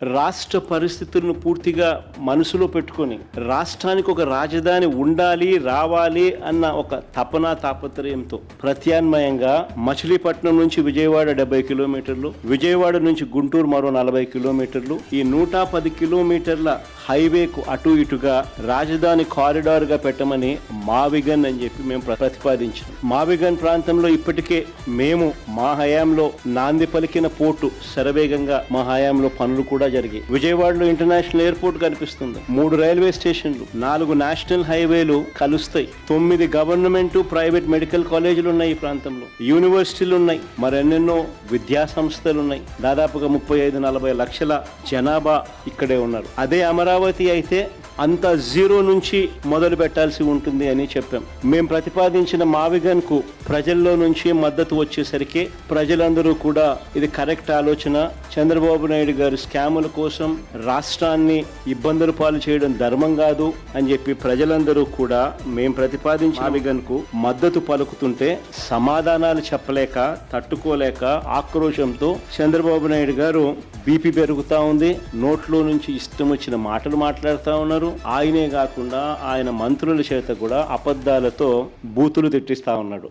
రాష్ట్ర పరిస్థితులను పూర్తిగా మనసులో పెట్టుకొని రాష్ట్రానికి ఒక రాజధాని ఉండాలి, రావాలి అన్న ఒక తాపత్రయంతో ప్రత్యామ్నాయంగా మచిలీపట్నం నుంచి విజయవాడ 70 కిలోమీటర్లు, విజయవాడ నుంచి గుంటూరు మరో 40 కిలోమీటర్లు, ఈ 110 కిలోమీటర్ల హైవేకు అటు ఇటుగా రాజధాని కారిడార్ గా పెట్టమని మావిగన్ అని చెప్పి మేము ప్రతిపాదించాం. మావిగన్ ప్రాంతంలో ఇప్పటికే మేము మా హయాంలో నాంది పలికిన పోర్టు శరవేగంగా మా హయాంలో పనులు కూడా జరిగాయి. విజయవాడలో ఇంటర్నేషనల్ ఎయిర్పోర్ట్ కనిపిస్తుంది, 3 రైల్వే స్టేషన్లు, 4 నేషనల్ హైవేలు కలుస్తాయి, 9 గవర్నమెంట్ ప్రైవేట్ మెడికల్ కాలేజీలు ఉన్నాయి, ఈ ప్రాంతంలో యూనివర్సిటీలు ఉన్నాయి, మరెన్నెన్నో విద్యా సంస్థలు ఉన్నాయి. దాదాపుగా 35-40 లక్షల జనాభా ఇక్కడే ఉన్నారు. అదే అమరావతి అయితే అంత జీరో నుంచి మొదలు పెట్టాల్సి ఉంటుంది అని చెప్పాం. మేము ప్రతిపాదించిన మావిగన్ కు ప్రజల్లో నుంచి మద్దతు వచ్చేసరికి ప్రజలందరూ కూడా ఇది కరెక్ట్ ఆలోచన, చంద్రబాబు నాయుడు గారు స్కాముల కోసం రాష్ట్రాన్ని ఇబ్బందులు పాలు చేయడం ధర్మం కాదు అని చెప్పి ప్రజలందరూ కూడా మేము ప్రతిపాదించిన మావిగన్ కు మద్దతు పలుకుతుంటే సమాధానాలు చెప్పలేక, తట్టుకోలేక ఆక్రోశంతో చంద్రబాబు నాయుడు గారు బీపీ పెరుగుతా ఉంది, నోట్లో నుంచి ఇష్టం వచ్చిన మాటలు మాట్లాడుతూ ఉన్నారు. ఆయనే కాకుండా ఆయన మంత్రుల చేత కూడా అబద్ధాలతో బూతులు తిట్టిస్తా ఉన్నాడు.